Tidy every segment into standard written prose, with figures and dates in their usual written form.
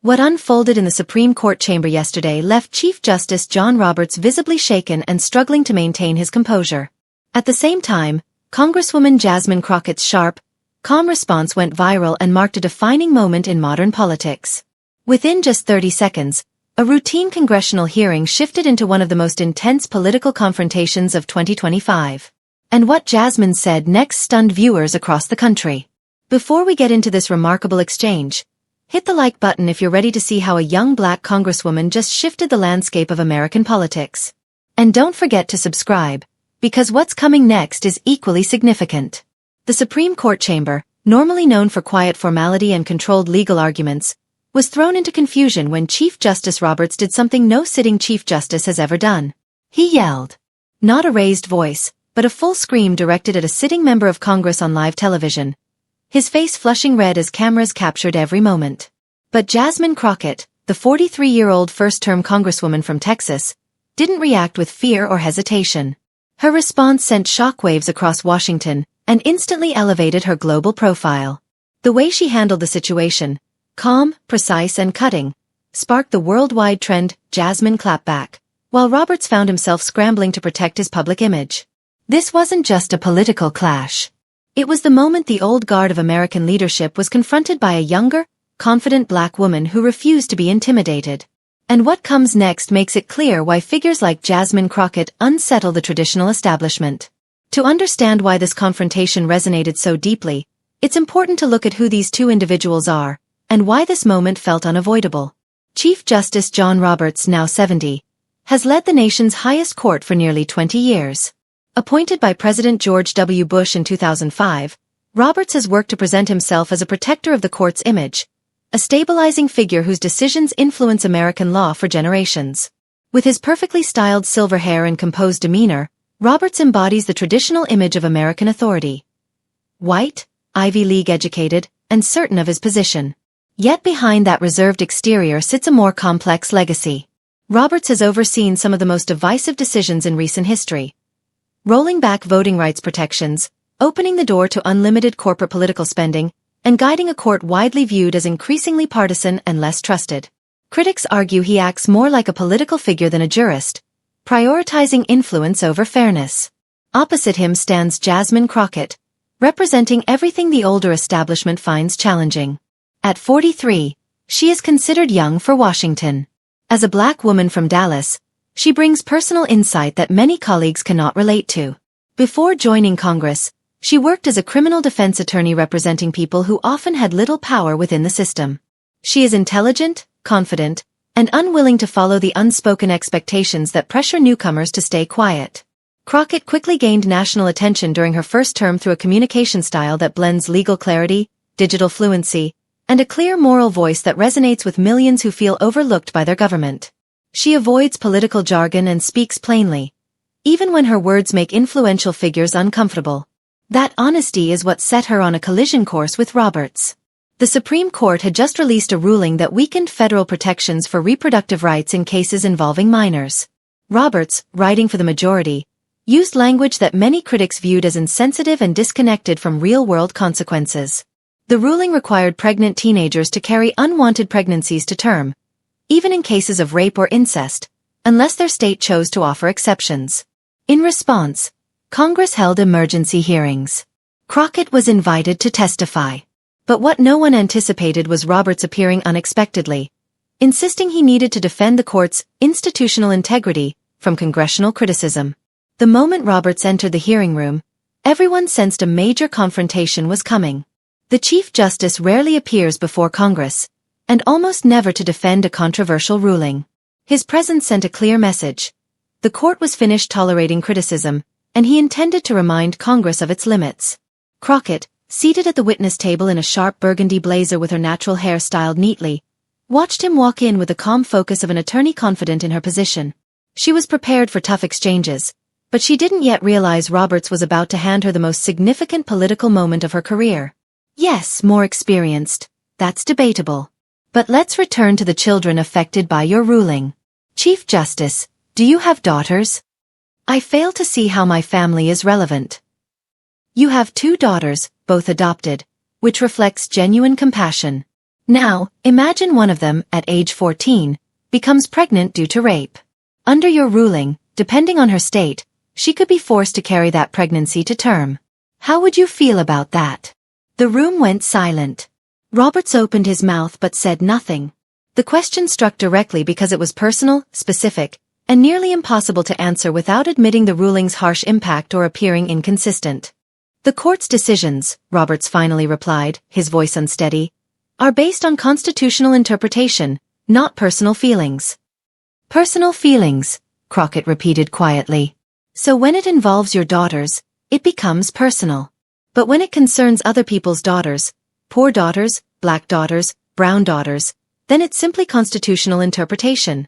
What unfolded in the Supreme Court chamber yesterday left Chief Justice John Roberts visibly shaken and struggling to maintain his composure. At the same time, Congresswoman Jasmine Crockett's sharp, calm response went viral and marked a defining moment in modern politics. Within just 30 seconds, a routine congressional hearing shifted into one of the most intense political confrontations of 2025. And what Jasmine said next stunned viewers across the country. Before we get into this remarkable exchange, hit the like button if you're ready to see how a young black congresswoman just shifted the landscape of American politics. And don't forget to subscribe, because what's coming next is equally significant. The Supreme Court chamber, normally known for quiet formality and controlled legal arguments, was thrown into confusion when Chief Justice Roberts did something no sitting Chief Justice has ever done. He yelled. Not a raised voice, but a full scream directed at a sitting member of Congress on live television, his face flushing red as cameras captured every moment. But Jasmine Crockett, the 43-year-old first-term congresswoman from Texas, didn't react with fear or hesitation. Her response sent shockwaves across Washington and instantly elevated her global profile. The way she handled the situation, calm, precise and cutting, sparked the worldwide trend, Jasmine clapback, while Roberts found himself scrambling to protect his public image. This wasn't just a political clash. It was the moment the old guard of American leadership was confronted by a younger, confident black woman who refused to be intimidated. And what comes next makes it clear why figures like Jasmine Crockett unsettle the traditional establishment. To understand why this confrontation resonated so deeply, it's important to look at who these two individuals are, and why this moment felt unavoidable. Chief Justice John Roberts, now 70, has led the nation's highest court for nearly 20 years. Appointed by President George W. Bush in 2005, Roberts has worked to present himself as a protector of the court's image, a stabilizing figure whose decisions influence American law for generations. With his perfectly styled silver hair and composed demeanor, Roberts embodies the traditional image of American authority. White, Ivy League educated, and certain of his position. Yet behind that reserved exterior sits a more complex legacy. Roberts has overseen some of the most divisive decisions in recent history, rolling back voting rights protections, opening the door to unlimited corporate political spending, and guiding a court widely viewed as increasingly partisan and less trusted. Critics argue he acts more like a political figure than a jurist, prioritizing influence over fairness. Opposite him stands Jasmine Crockett, representing everything the older establishment finds challenging. At 43, she is considered young for Washington. As a black woman from Dallas, she brings personal insight that many colleagues cannot relate to. Before joining Congress, she worked as a criminal defense attorney representing people who often had little power within the system. She is intelligent, confident, and unwilling to follow the unspoken expectations that pressure newcomers to stay quiet. Crockett quickly gained national attention during her first term through a communication style that blends legal clarity, digital fluency, and a clear moral voice that resonates with millions who feel overlooked by their government. She avoids political jargon and speaks plainly, even when her words make influential figures uncomfortable. That honesty is what set her on a collision course with Roberts. The Supreme Court had just released a ruling that weakened federal protections for reproductive rights in cases involving minors. Roberts, writing for the majority, used language that many critics viewed as insensitive and disconnected from real-world consequences. The ruling required pregnant teenagers to carry unwanted pregnancies to term, even in cases of rape or incest, unless their state chose to offer exceptions. In response, Congress held emergency hearings. Crockett was invited to testify. But what no one anticipated was Roberts appearing unexpectedly, insisting he needed to defend the court's institutional integrity from congressional criticism. The moment Roberts entered the hearing room, everyone sensed a major confrontation was coming. The Chief Justice rarely appears before Congress, and almost never to defend a controversial ruling. His presence sent a clear message. The court was finished tolerating criticism, and he intended to remind Congress of its limits. Crockett, seated at the witness table in a sharp burgundy blazer with her natural hair styled neatly, watched him walk in with the calm focus of an attorney confident in her position. She was prepared for tough exchanges, but she didn't yet realize Roberts was about to hand her the most significant political moment of her career. Yes, more experienced. That's debatable. But let's return to the children affected by your ruling. Chief Justice, do you have daughters? I fail to see how my family is relevant. You have 2 daughters, both adopted, which reflects genuine compassion. Now, imagine one of them, at age 14, becomes pregnant due to rape. Under your ruling, depending on her state, she could be forced to carry that pregnancy to term. How would you feel about that? The room went silent. Roberts opened his mouth but said nothing. The question struck directly because it was personal, specific, and nearly impossible to answer without admitting the ruling's harsh impact or appearing inconsistent. The court's decisions, Roberts finally replied, his voice unsteady, are based on constitutional interpretation, not personal feelings. Personal feelings, Crockett repeated quietly. So when it involves your daughters, it becomes personal. But when it concerns other people's daughters, poor daughters, black daughters, brown daughters, then it's simply constitutional interpretation.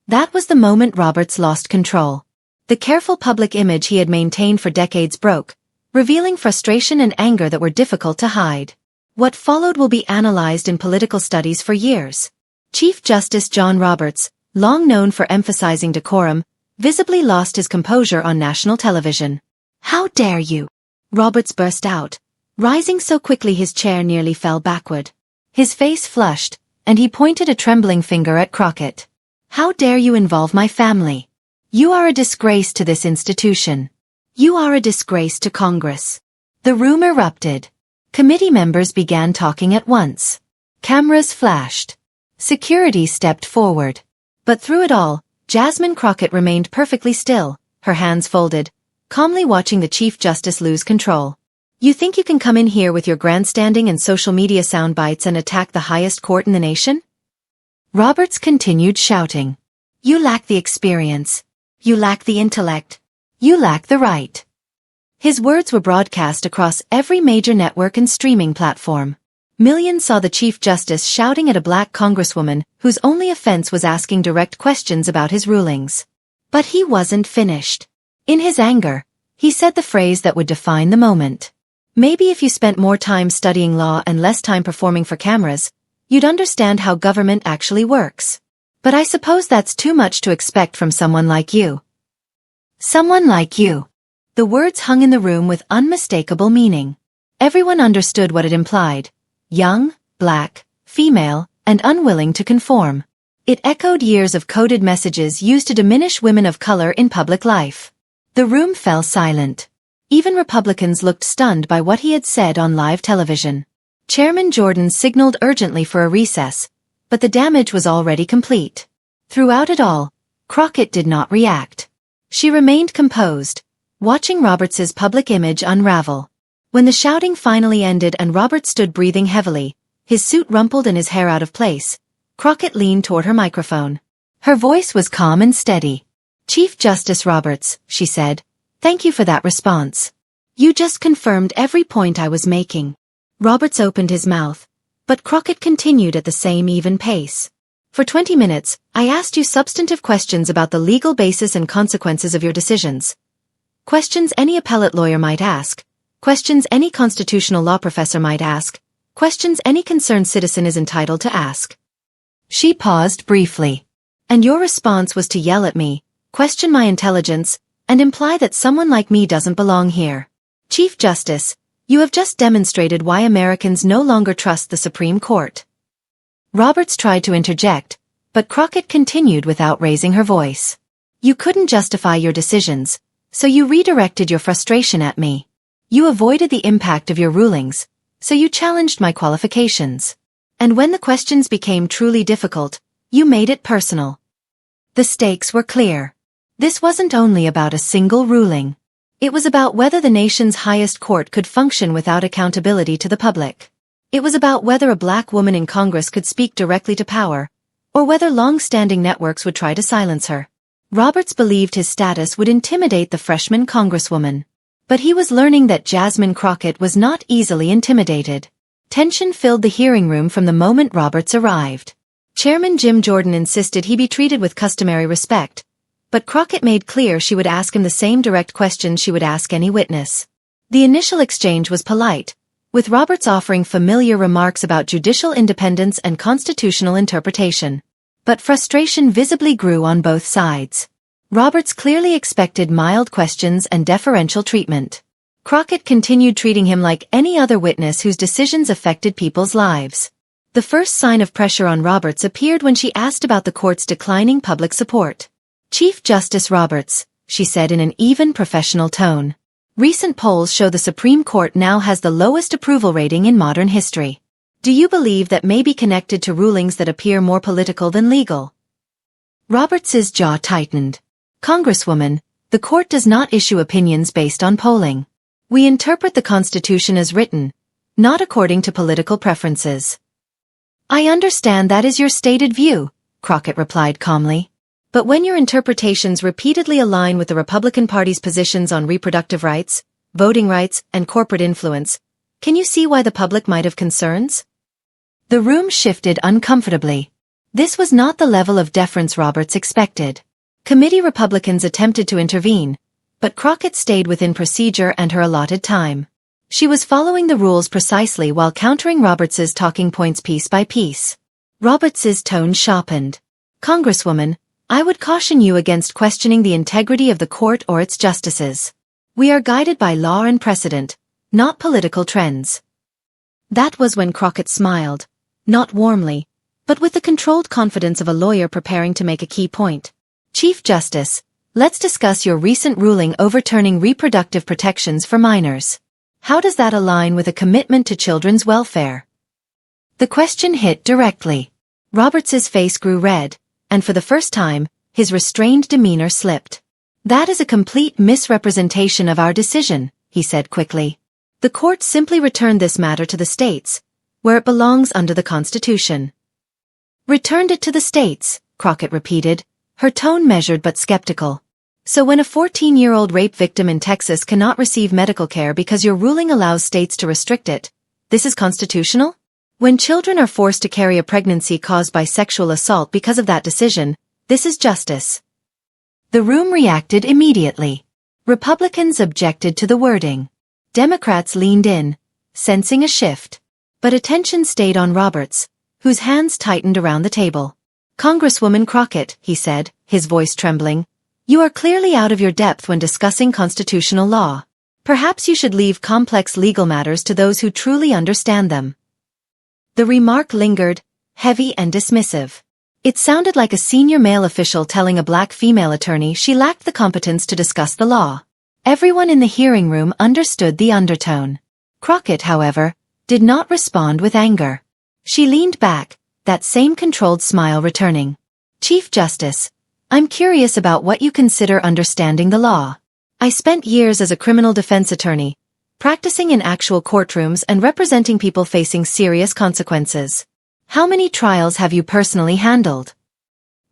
That was the moment Roberts lost control. The careful public image he had maintained for decades broke, revealing frustration and anger that were difficult to hide. What followed will be analyzed in political studies for years. Chief Justice John Roberts, long known for emphasizing decorum, visibly lost his composure on national television. "How dare you?" Roberts burst out, rising so quickly his chair nearly fell backward. His face flushed, and he pointed a trembling finger at Crockett. "How dare you involve my family? You are a disgrace to this institution. You are a disgrace to Congress." The room erupted. Committee members began talking at once. Cameras flashed. Security stepped forward. But through it all, Jasmine Crockett remained perfectly still, her hands folded, calmly watching the Chief Justice lose control. "You think you can come in here with your grandstanding and social media sound bites and attack the highest court in the nation?" Roberts continued shouting. "You lack the experience. You lack the intellect. You lack the right." His words were broadcast across every major network and streaming platform. Millions saw the Chief Justice shouting at a black congresswoman whose only offense was asking direct questions about his rulings. But he wasn't finished. In his anger, he said the phrase that would define the moment. "Maybe if you spent more time studying law and less time performing for cameras, you'd understand how government actually works. But I suppose that's too much to expect from someone like you." Someone like you. The words hung in the room with unmistakable meaning. Everyone understood what it implied. Young, black, female, and unwilling to conform. It echoed years of coded messages used to diminish women of color in public life. The room fell silent. Even Republicans looked stunned by what he had said on live television. Chairman Jordan signaled urgently for a recess, but the damage was already complete. Throughout it all, Crockett did not react. She remained composed, watching Roberts's public image unravel. When the shouting finally ended and Roberts stood breathing heavily, his suit rumpled and his hair out of place, Crockett leaned toward her microphone. Her voice was calm and steady. "Chief Justice Roberts," she said, "thank you for that response. You just confirmed every point I was making." Roberts opened his mouth, but Crockett continued at the same even pace. "For 20 minutes, I asked you substantive questions about the legal basis and consequences of your decisions. Questions any appellate lawyer might ask. Questions any constitutional law professor might ask. Questions any concerned citizen is entitled to ask." She paused briefly. "And your response was to yell at me, question my intelligence, and imply that someone like me doesn't belong here. Chief Justice, you have just demonstrated why Americans no longer trust the Supreme Court." Roberts tried to interject, but Crockett continued without raising her voice. "You couldn't justify your decisions, so you redirected your frustration at me. You avoided the impact of your rulings, so you challenged my qualifications. And when the questions became truly difficult, you made it personal." The stakes were clear. This wasn't only about a single ruling. It was about whether the nation's highest court could function without accountability to the public. It was about whether a black woman in Congress could speak directly to power, or whether long-standing networks would try to silence her. Roberts believed his status would intimidate the freshman congresswoman. But he was learning that Jasmine Crockett was not easily intimidated. Tension filled the hearing room from the moment Roberts arrived. Chairman Jim Jordan insisted he be treated with customary respect, but Crockett made clear she would ask him the same direct questions she would ask any witness. The initial exchange was polite, with Roberts offering familiar remarks about judicial independence and constitutional interpretation. But frustration visibly grew on both sides. Roberts clearly expected mild questions and deferential treatment. Crockett continued treating him like any other witness whose decisions affected people's lives. The first sign of pressure on Roberts appeared when she asked about the court's declining public support. "Chief Justice Roberts," she said in an even professional tone. "Recent polls show the Supreme Court now has the lowest approval rating in modern history. Do you believe that may be connected to rulings that appear more political than legal?" Roberts's jaw tightened. "Congresswoman, the court does not issue opinions based on polling. We interpret the Constitution as written, not according to political preferences." "I understand that is your stated view," Crockett replied calmly. "But when your interpretations repeatedly align with the Republican Party's positions on reproductive rights, voting rights, and corporate influence, can you see why the public might have concerns?" The room shifted uncomfortably. This was not the level of deference Roberts expected. Committee Republicans attempted to intervene, but Crockett stayed within procedure and her allotted time. She was following the rules precisely while countering Roberts's talking points piece by piece. Roberts's tone sharpened. "Congresswoman, I would caution you against questioning the integrity of the court or its justices. We are guided by law and precedent, not political trends." That was when Crockett smiled, not warmly, but with the controlled confidence of a lawyer preparing to make a key point. "Chief Justice, let's discuss your recent ruling overturning reproductive protections for minors. How does that align with a commitment to children's welfare?" The question hit directly. Roberts's face grew red, and for the first time, his restrained demeanor slipped. "That is a complete misrepresentation of our decision," he said quickly. "The court simply returned this matter to the states, where it belongs under the Constitution." "Returned it to the states," Crockett repeated, her tone measured but skeptical. "So when a 14-year-old rape victim in Texas cannot receive medical care because your ruling allows states to restrict it, this is constitutional? When children are forced to carry a pregnancy caused by sexual assault because of that decision, this is justice." The room reacted immediately. Republicans objected to the wording. Democrats leaned in, sensing a shift. But attention stayed on Roberts, whose hands tightened around the table. "Congresswoman Crockett," he said, his voice trembling, "you are clearly out of your depth when discussing constitutional law. Perhaps you should leave complex legal matters to those who truly understand them." The remark lingered, heavy and dismissive. It sounded like a senior male official telling a black female attorney she lacked the competence to discuss the law. Everyone in the hearing room understood the undertone. Crockett, however, did not respond with anger. She leaned back, that same controlled smile returning. "Chief Justice, I'm curious about what you consider understanding the law. I spent years as a criminal defense attorney, practicing in actual courtrooms and representing people facing serious consequences. How many trials have you personally handled?"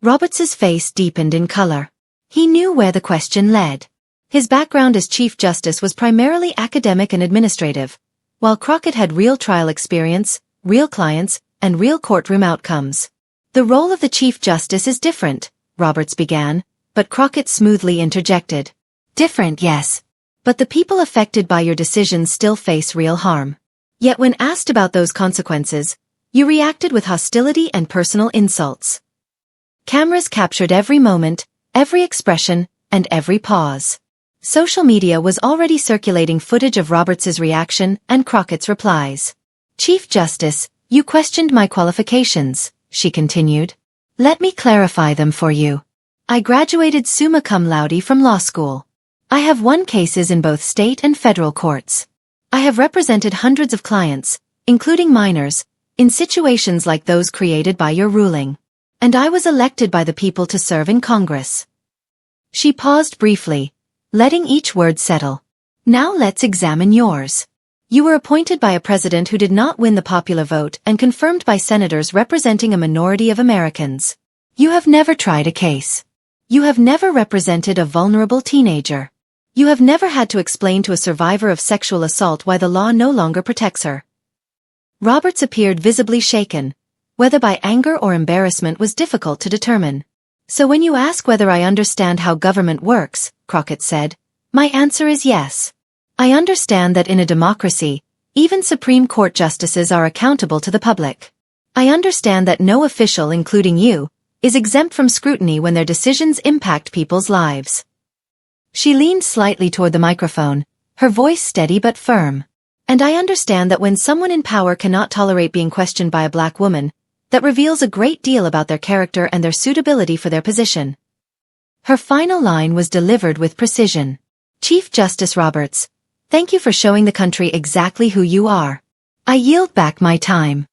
Roberts's face deepened in color. He knew where the question led. His background as Chief Justice was primarily academic and administrative, while Crockett had real trial experience, real clients, and real courtroom outcomes. "The role of the Chief Justice is different," Roberts began, but Crockett smoothly interjected. "Different, yes. But the people affected by your decisions still face real harm. Yet when asked about those consequences, you reacted with hostility and personal insults." Cameras captured every moment, every expression, and every pause. Social media was already circulating footage of Roberts's reaction and Crockett's replies. "Chief Justice, you questioned my qualifications," she continued. "Let me clarify them for you. I graduated summa cum laude from law school. I have won cases in both state and federal courts. I have represented hundreds of clients, including minors, in situations like those created by your ruling. And I was elected by the people to serve in Congress." She paused briefly, letting each word settle. "Now let's examine yours. You were appointed by a president who did not win the popular vote and confirmed by senators representing a minority of Americans. You have never tried a case. You have never represented a vulnerable teenager. You have never had to explain to a survivor of sexual assault why the law no longer protects her." Roberts appeared visibly shaken. Whether by anger or embarrassment was difficult to determine. "So when you ask whether I understand how government works," Crockett said, "my answer is yes. I understand that in a democracy, even Supreme Court justices are accountable to the public. I understand that no official, including you, is exempt from scrutiny when their decisions impact people's lives." She leaned slightly toward the microphone, her voice steady but firm. And I understand that when someone in power cannot tolerate being questioned by a black woman, that reveals a great deal about their character and their suitability for their position. Her final line was delivered with precision. Chief Justice Roberts, thank you for showing the country exactly who you are. I yield back my time.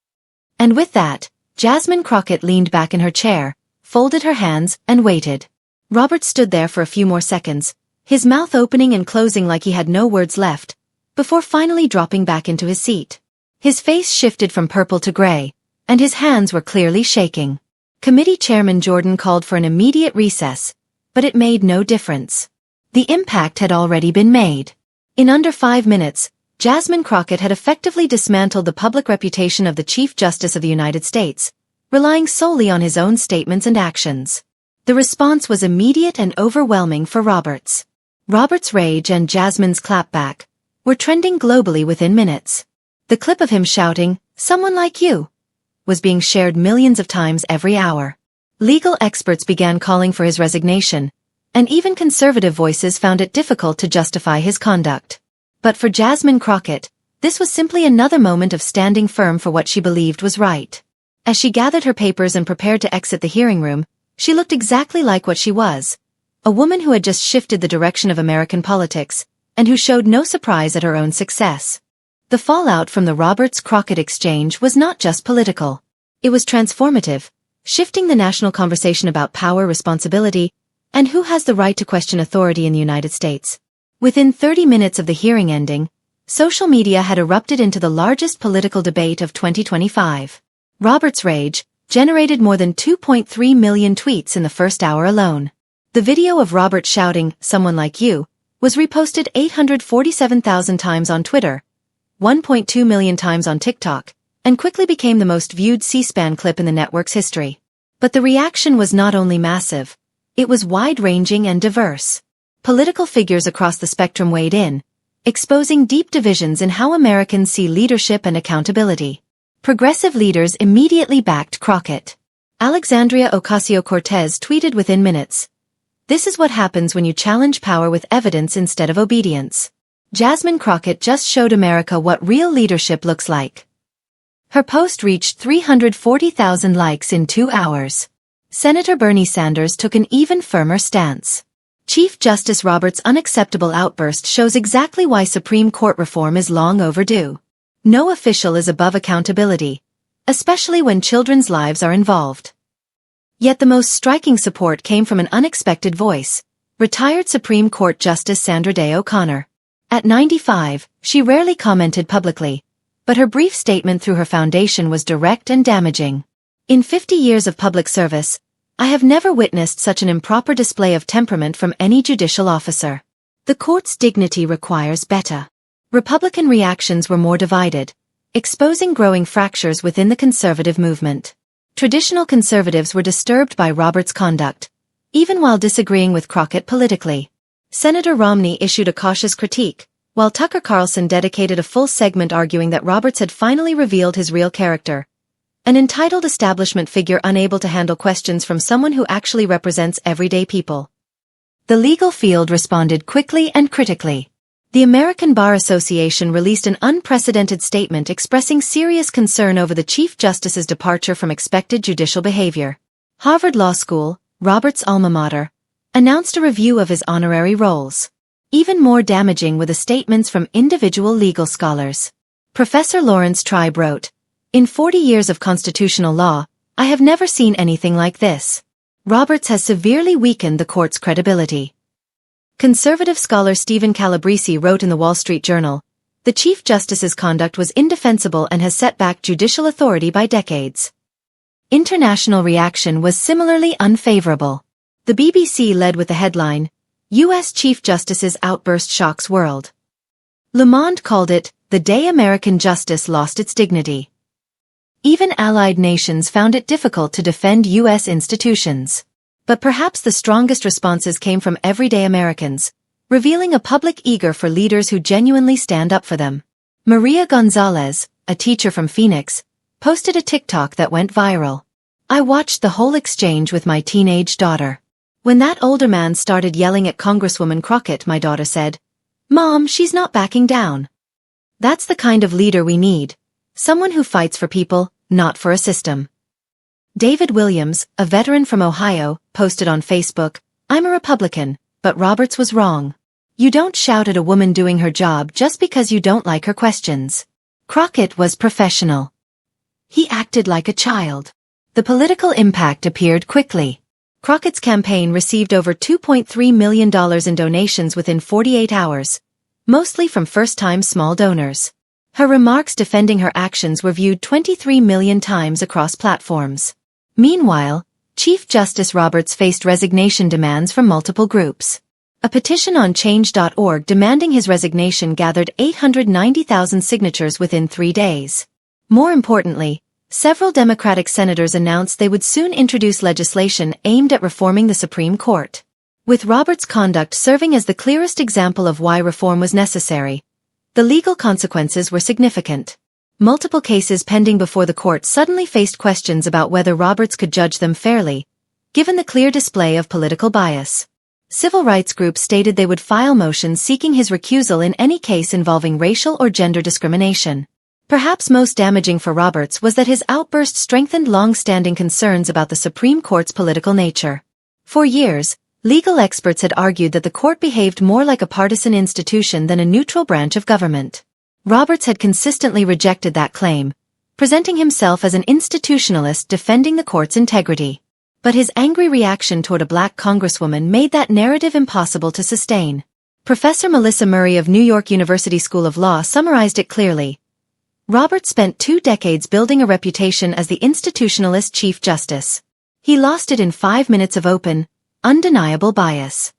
And with that, Jasmine Crockett leaned back in her chair, folded her hands, and waited. Roberts stood there for a few more seconds, his mouth opening and closing like he had no words left, before finally dropping back into his seat. His face shifted from purple to gray, and his hands were clearly shaking. Committee Chairman Jordan called for an immediate recess, but it made no difference. The impact had already been made. In under 5 minutes, Jasmine Crockett had effectively dismantled the public reputation of the Chief Justice of the United States, relying solely on his own statements and actions. The response was immediate and overwhelming for Roberts. Roberts' rage and Jasmine's clapback were trending globally within minutes. The clip of him shouting, "Someone like you," was being shared millions of times every hour. Legal experts began calling for his resignation, and even conservative voices found it difficult to justify his conduct. But for Jasmine Crockett, this was simply another moment of standing firm for what she believed was right. As she gathered her papers and prepared to exit the hearing room, she looked exactly like what she was, a woman who had just shifted the direction of American politics, and who showed no surprise at her own success. The fallout from the Roberts-Crockett exchange was not just political. It was transformative, shifting the national conversation about power, responsibility, and who has the right to question authority in the United States. Within 30 minutes of the hearing ending, social media had erupted into the largest political debate of 2025. Roberts' rage generated more than 2.3 million tweets in the first hour alone. The video of Roberts shouting, "Someone like you," was reposted 847,000 times on Twitter, 1.2 million times on TikTok, and quickly became the most viewed C-SPAN clip in the network's history. But the reaction was not only massive, it was wide-ranging and diverse. Political figures across the spectrum weighed in, exposing deep divisions in how Americans see leadership and accountability. Progressive leaders immediately backed Crockett. Alexandria Ocasio-Cortez tweeted within minutes, "This is what happens when you challenge power with evidence instead of obedience." Jasmine Crockett just showed America what real leadership looks like. Her post reached 340,000 likes in 2 hours. Senator Bernie Sanders took an even firmer stance. Chief Justice Roberts' unacceptable outburst shows exactly why Supreme Court reform is long overdue. No official is above accountability, especially when children's lives are involved. Yet the most striking support came from an unexpected voice, retired Supreme Court Justice Sandra Day O'Connor. At 95, she rarely commented publicly, but her brief statement through her foundation was direct and damaging. "In 50 years of public service, I have never witnessed such an improper display of temperament from any judicial officer. The court's dignity requires better." Republican reactions were more divided, exposing growing fractures within the conservative movement. Traditional conservatives were disturbed by Roberts' conduct, even while disagreeing with Crockett politically. Senator Romney issued a cautious critique, while Tucker Carlson dedicated a full segment arguing that Roberts had finally revealed his real character, an entitled establishment figure unable to handle questions from someone who actually represents everyday people. The legal field responded quickly and critically. The American Bar Association released an unprecedented statement expressing serious concern over the Chief Justice's departure from expected judicial behavior. Harvard Law School, Roberts' alma mater, announced a review of his honorary roles. Even more damaging were the statements from individual legal scholars. Professor Lawrence Tribe wrote, "In 40 years of constitutional law, I have never seen anything like this. Roberts has severely weakened the court's credibility." Conservative scholar Stephen Calabrese wrote in the Wall Street Journal, "The Chief Justice's conduct was indefensible and has set back judicial authority by decades." International reaction was similarly unfavorable. The BBC led with the headline, "U.S. Chief Justice's outburst shocks world." Le Monde called it, "The day American justice lost its dignity." Even allied nations found it difficult to defend U.S. institutions. But perhaps the strongest responses came from everyday Americans, revealing a public eager for leaders who genuinely stand up for them. Maria Gonzalez, a teacher from Phoenix, posted a TikTok that went viral. "I watched the whole exchange with my teenage daughter. When that older man started yelling at Congresswoman Crockett, my daughter said, 'Mom, she's not backing down.' That's the kind of leader we need. Someone who fights for people, not for a system. David Williams, a veteran from Ohio, posted on Facebook, "I'm a Republican, but Roberts was wrong. You don't shout at a woman doing her job just because you don't like her questions." Crockett was professional. He acted like a child. The political impact appeared quickly. Crockett's campaign received over $2.3 million in donations within 48 hours, mostly from first-time small donors. Her remarks defending her actions were viewed 23 million times across platforms. Meanwhile, Chief Justice Roberts faced resignation demands from multiple groups. A petition on change.org demanding his resignation gathered 890,000 signatures within 3 days. More importantly, several Democratic senators announced they would soon introduce legislation aimed at reforming the Supreme Court. With Roberts' conduct serving as the clearest example of why reform was necessary, the legal consequences were significant. Multiple cases pending before the court suddenly faced questions about whether Roberts could judge them fairly, given the clear display of political bias. Civil rights groups stated they would file motions seeking his recusal in any case involving racial or gender discrimination. Perhaps most damaging for Roberts was that his outburst strengthened long-standing concerns about the Supreme Court's political nature. For years, legal experts had argued that the court behaved more like a partisan institution than a neutral branch of government. Roberts had consistently rejected that claim, presenting himself as an institutionalist defending the court's integrity. But his angry reaction toward a black congresswoman made that narrative impossible to sustain. Professor Melissa Murray of New York University School of Law summarized it clearly. Roberts spent 2 decades building a reputation as the institutionalist Chief Justice. He lost it in 5 minutes of open, undeniable bias.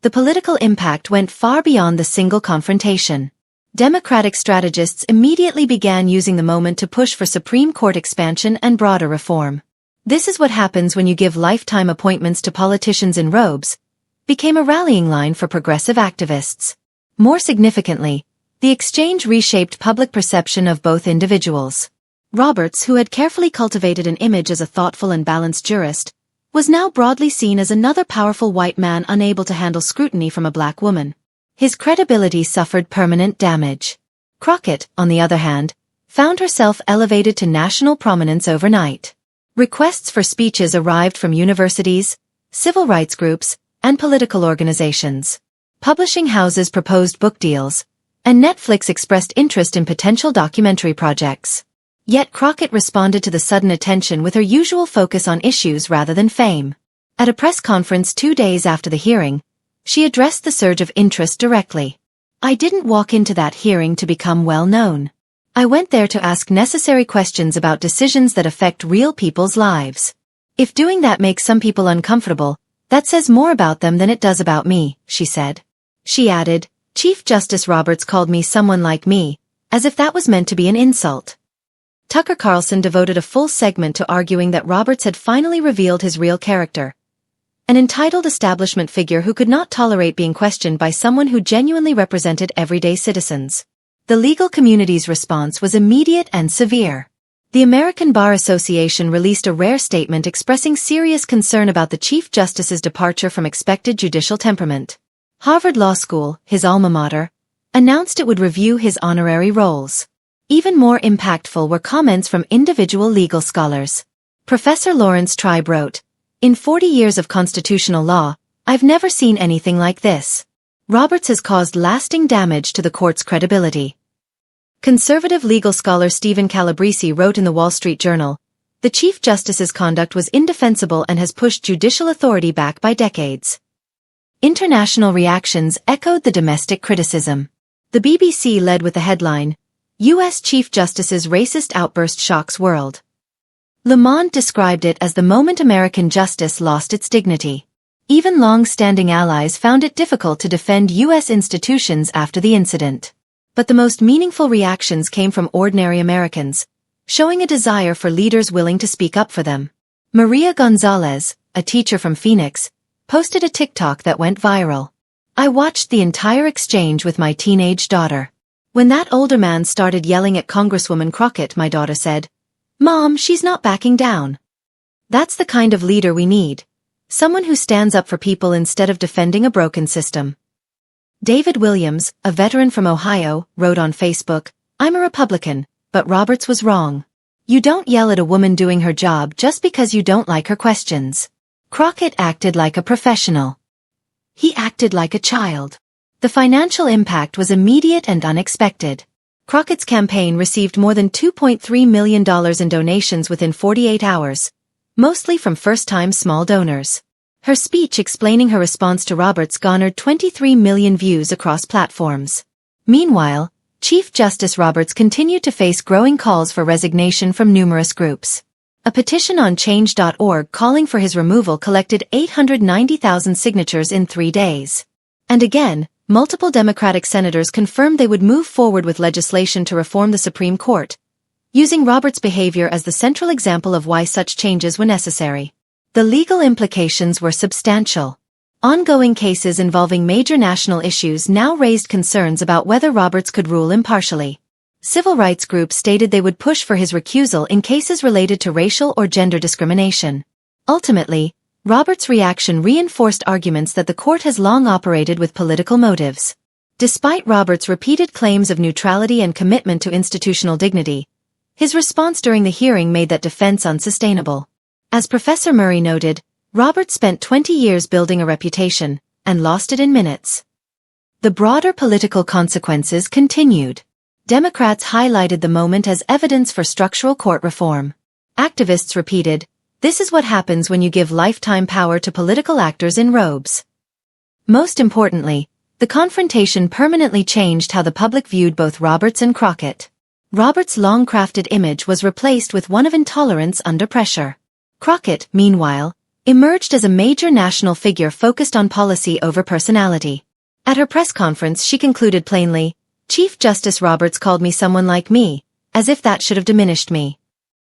The political impact went far beyond the single confrontation. Democratic strategists immediately began using the moment to push for Supreme Court expansion and broader reform. "This is what happens when you give lifetime appointments to politicians in robes," became a rallying line for progressive activists. More significantly, the exchange reshaped public perception of both individuals. Roberts, who had carefully cultivated an image as a thoughtful and balanced jurist, was now broadly seen as another powerful white man unable to handle scrutiny from a black woman. His credibility suffered permanent damage. Crockett, on the other hand, found herself elevated to national prominence overnight. Requests for speeches arrived from universities, civil rights groups, and political organizations. Publishing houses proposed book deals, and Netflix expressed interest in potential documentary projects. Yet Crockett responded to the sudden attention with her usual focus on issues rather than fame. At a press conference 2 days after the hearing, she addressed the surge of interest directly. "I didn't walk into that hearing to become well known. I went there to ask necessary questions about decisions that affect real people's lives. If doing that makes some people uncomfortable, that says more about them than it does about me," she said. She added, "Chief Justice Roberts called me someone like me, as if that was meant to be an insult." Tucker Carlson devoted a full segment to arguing that Roberts had finally revealed his real character. An entitled establishment figure who could not tolerate being questioned by someone who genuinely represented everyday citizens. The legal community's response was immediate and severe. The American Bar Association released a rare statement expressing serious concern about the Chief Justice's departure from expected judicial temperament. Harvard Law School, his alma mater, announced it would review his honorary roles. Even more impactful were comments from individual legal scholars. Professor Lawrence Tribe wrote, "In 40 years of constitutional law, I've never seen anything like this. Roberts has caused lasting damage to the court's credibility." Conservative legal scholar Stephen Calabrese wrote in the Wall Street Journal, "The Chief Justice's conduct was indefensible and has pushed judicial authority back by decades." International reactions echoed the domestic criticism. The BBC led with the headline, "U.S. Chief Justice's racist outburst shocks world." Le Monde described it as the moment American justice lost its dignity. Even long-standing allies found it difficult to defend U.S. institutions after the incident. But the most meaningful reactions came from ordinary Americans, showing a desire for leaders willing to speak up for them. Maria Gonzalez, a teacher from Phoenix, posted a TikTok that went viral. "I watched the entire exchange with my teenage daughter. When that older man started yelling at Congresswoman Crockett, my daughter said, 'Mom, she's not backing down.' That's the kind of leader we need. Someone who stands up for people instead of defending a broken system." David Williams, a veteran from Ohio, wrote on Facebook, "I'm a Republican, but Roberts was wrong. You don't yell at a woman doing her job just because you don't like her questions." Crockett acted like a professional. He acted like a child. The financial impact was immediate and unexpected. Crockett's campaign received more than $2.3 million in donations within 48 hours, mostly from first-time small donors. Her speech explaining her response to Roberts garnered 23 million views across platforms. Meanwhile, Chief Justice Roberts continued to face growing calls for resignation from numerous groups. A petition on change.org calling for his removal collected 890,000 signatures in 3 days. And again, multiple Democratic senators confirmed they would move forward with legislation to reform the Supreme Court, using Roberts' behavior as the central example of why such changes were necessary. The legal implications were substantial. Ongoing cases involving major national issues now raised concerns about whether Roberts could rule impartially. Civil rights groups stated they would push for his recusal in cases related to racial or gender discrimination. Ultimately, Roberts' reaction reinforced arguments that the court has long operated with political motives. Despite Roberts' repeated claims of neutrality and commitment to institutional dignity, his response during the hearing made that defense unsustainable. As Professor Murray noted, Roberts spent 20 years building a reputation, and lost it in minutes. The broader political consequences continued. Democrats highlighted the moment as evidence for structural court reform. Activists repeated, "This is what happens when you give lifetime power to political actors in robes." Most importantly, the confrontation permanently changed how the public viewed both Roberts and Crockett. Roberts' long-crafted image was replaced with one of intolerance under pressure. Crockett, meanwhile, emerged as a major national figure focused on policy over personality. At her press conference she concluded plainly, "Chief Justice Roberts called me someone like me, as if that should have diminished me."